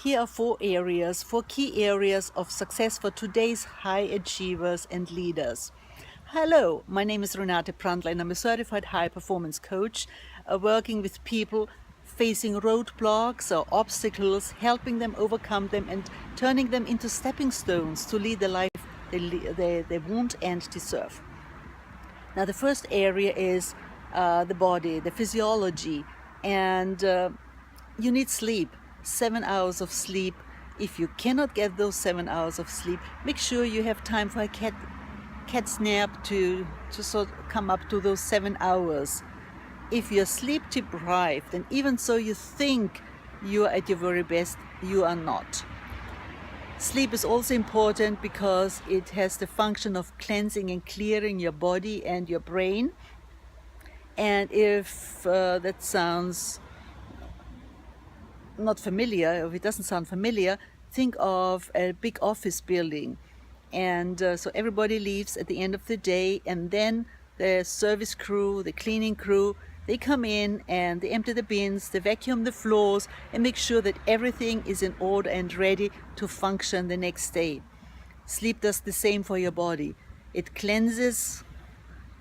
Here are four key areas of success for today's high achievers and leaders. Hello, my name is Renate and I'm a certified high performance coach working with people facing roadblocks or obstacles, helping them overcome them and turning them into stepping stones to lead the life they want and deserve. Now the first area is the body, the physiology, and you need sleep, 7 hours of sleep. If you cannot get those 7 hours of sleep, make sure you have time for a cat's nap to sort of come up to those 7 hours. If you're sleep deprived, and even so you think you are at your very best, you are not. Sleep is also important because it has the function of cleansing and clearing your body and your brain. And if that sounds not familiar, if it doesn't sound familiar, think of a big office building. And so everybody leaves at the end of the day, and then the service crew, the cleaning crew, they come in and they empty the bins, they vacuum the floors and make sure that everything is in order and ready to function the next day. Sleep does the same for your body. It cleanses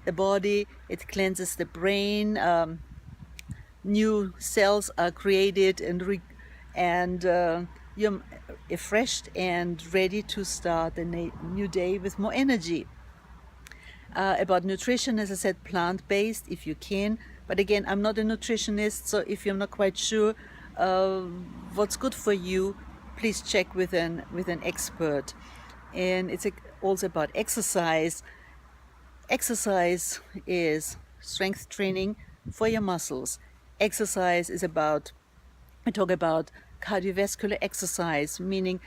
the body, it cleanses the brain, new cells are created and you're refreshed and ready to start the new day with more energy. About nutrition, as I said, plant-based if you can. But again, I'm not a nutritionist, so if you're not quite sure what's good for you, please check with an expert. And it's also about exercise. Exercise is strength training for your muscles. Exercise is about, I talk about cardiovascular exercise, meaning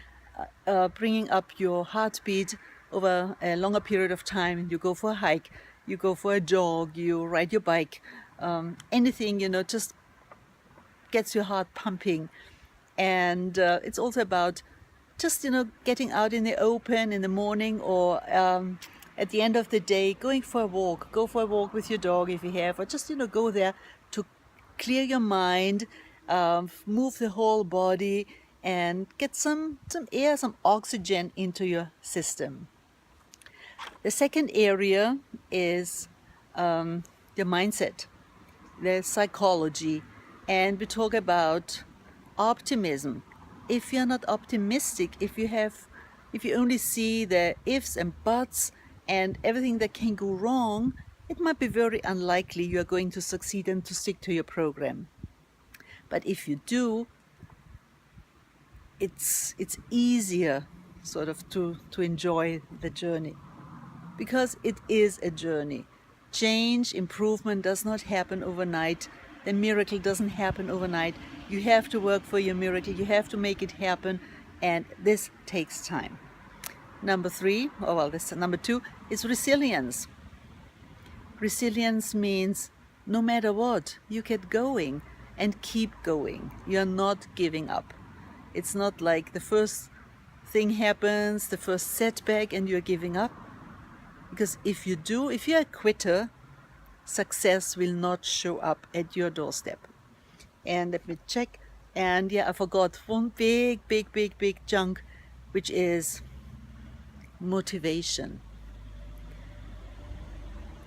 bringing up your heartbeat over a longer period of time. You go for a hike, you go for a jog, you ride your bike, anything, just gets your heart pumping. And it's also about just, getting out in the open in the morning or at the end of the day, going for a walk. Go for a walk with your dog if you have, or just, go there to clear your mind, move the whole body and get some air, some oxygen into your system. The second area is your mindset, the psychology, and we talk about optimism. If you're not optimistic, if you only see the ifs and buts and everything that can go wrong, it might be very unlikely you are going to succeed and to stick to your program. But if you do, it's easier sort of to enjoy the journey, because it is a journey. Change, improvement does not happen overnight. The miracle doesn't happen overnight. You have to work for your miracle. You have to make it happen, and this takes time. Number two is resilience. Resilience means no matter what, you get going and keep going. You're not giving up. It's not like the first thing happens, the first setback, and you're giving up. Because if you're a quitter, success will not show up at your doorstep. And let me check. And I forgot one big chunk, which is motivation.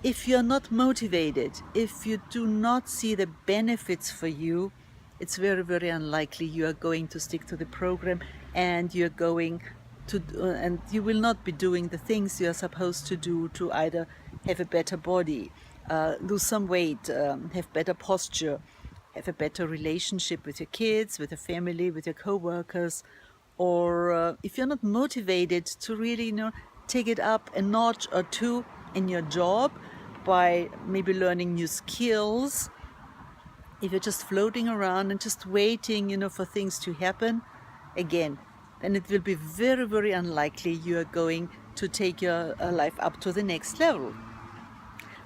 If you're not motivated, if you do not see the benefits for you, it's very, very unlikely you are going to stick to the program, and you will not be doing the things you are supposed to do to either have a better body, lose some weight, have better posture, have a better relationship with your kids, with your family, with your co-workers, or if you're not motivated to really, take it up a notch or two in your job by maybe learning new skills. If you're just floating around and just waiting, for things to happen, again, then it will be very, very unlikely you are going to take your life up to the next level.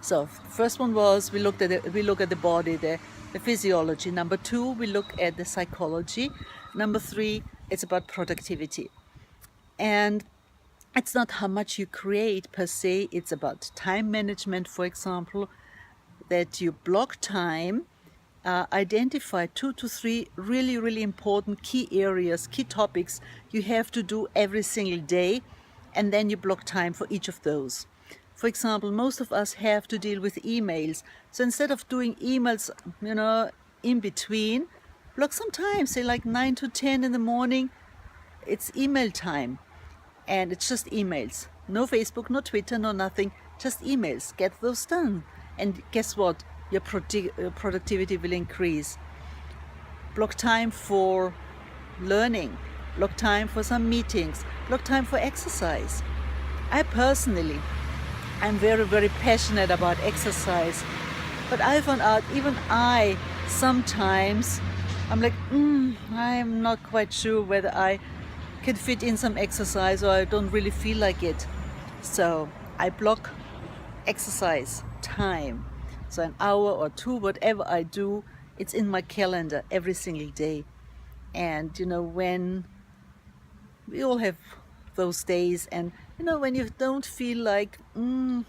So first one was we look at the body, the physiology. Number two, we look at the psychology. Number three, it's about productivity. And it's not how much you create per se, it's about time management, for example, that you block time identify 2 to 3 really, really important key areas, key topics you have to do every single day, and then you block time for each of those. For example, most of us have to deal with emails. So instead of doing emails, in between, block some time, say like 9 to 10 in the morning, it's email time. And it's just emails. No Facebook, no Twitter, no nothing, just emails. Get those done. And guess what? Your productivity will increase. Block time for learning. Block time for some meetings. Block time for exercise. I'm very, very passionate about exercise. But I found out even sometimes, I'm like, I'm not quite sure whether I can fit in some exercise, or I don't really feel like it. So I block exercise time. So an hour or two, whatever I do, it's in my calendar every single day. And when we all have those days, and when you don't feel like and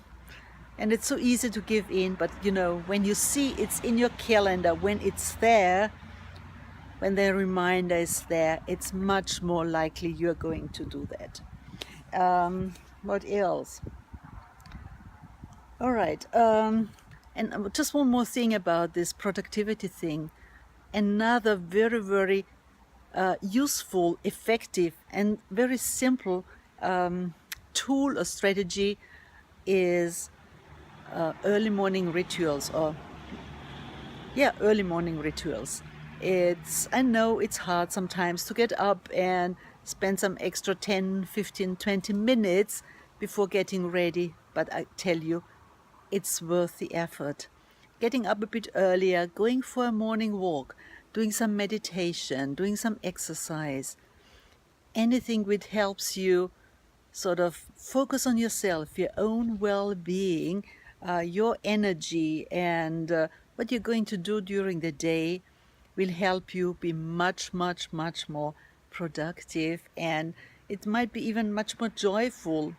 it's so easy to give in, but when you see it's in your calendar, when it's there, when the reminder is there, it's much more likely you're going to do that. What else? All right. And just one more thing about this productivity thing. Another very, very useful, effective, and very simple tool or strategy is early morning rituals, early morning rituals. I know it's hard sometimes to get up and spend some extra 10, 15, 20 minutes before getting ready, but I tell you, it's worth the effort. Getting up a bit earlier, going for a morning walk, doing some meditation, doing some exercise, anything which helps you sort of focus on yourself, your own well-being, your energy, and what you're going to do during the day will help you be much, much, much more productive, and it might be even much more joyful.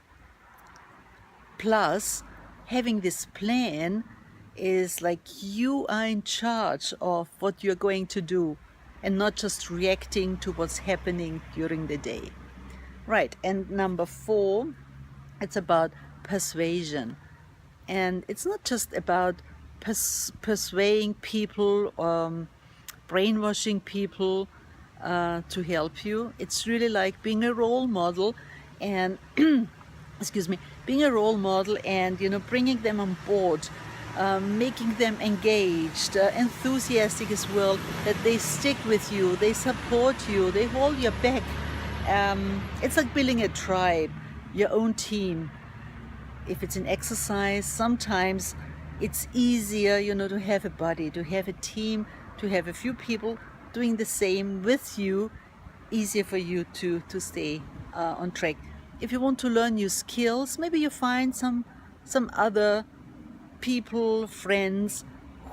Plus, having this plan is like you are in charge of what you're going to do and not just reacting to what's happening during the day. Right, and number 4, it's about persuasion. And it's not just about persuading people, brainwashing people to help you. It's really like being a role model and being a role model and bringing them on board, making them engaged, enthusiastic as well, that they stick with you, they support you, they hold your back. It's like building a tribe, your own team. If it's an exercise, sometimes it's easier, to have a buddy, to have a team, to have a few people doing the same with you, easier for you to stay on track. If you want to learn new skills, maybe you find some other people, friends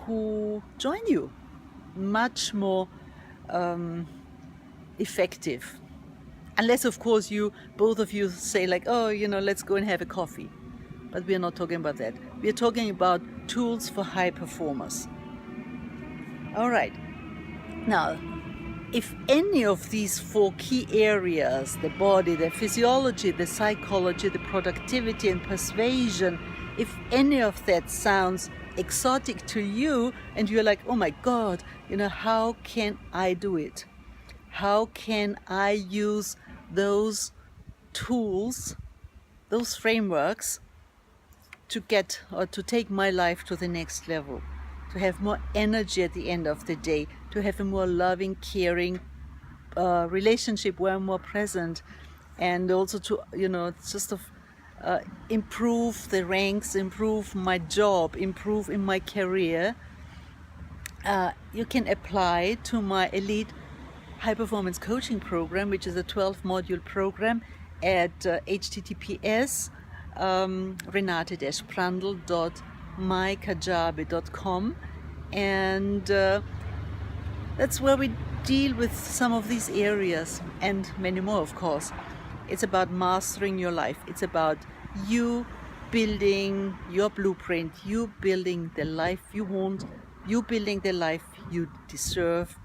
who join you. Much more effective. Unless, of course, both of you say like, let's go and have a coffee. But we're not talking about that. We're talking about tools for high performers. All right. Now, if any of these 4 key areas, the body, the physiology, the psychology, the productivity, and persuasion, if any of that sounds exotic to you and you're like, oh my God, how can I do it? How can I use those tools, those frameworks to take my life to the next level, to have more energy at the end of the day, to have a more loving, caring relationship where I'm more present, and also to, improve the ranks, improve my job, improve in my career. You can apply to my Elite High Performance Coaching Program, which is a 12-module program at https renate-prandl.mykajabi.com, and that's where we deal with some of these areas and many more, of course. It's about mastering your life. It's about you building your blueprint, you building the life you want, you building the life you deserve.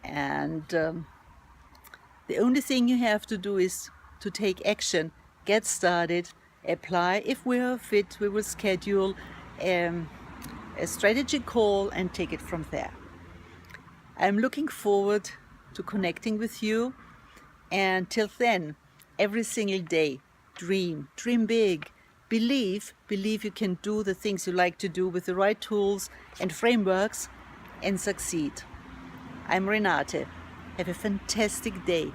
And the only thing you have to do is to take action, get started, apply. If we are fit, we will schedule a strategy call and take it from there. I'm looking forward to connecting with you. And till then, every single day, dream big, believe you can do the things you like to do with the right tools and frameworks and succeed. I'm Renate. Have a fantastic day.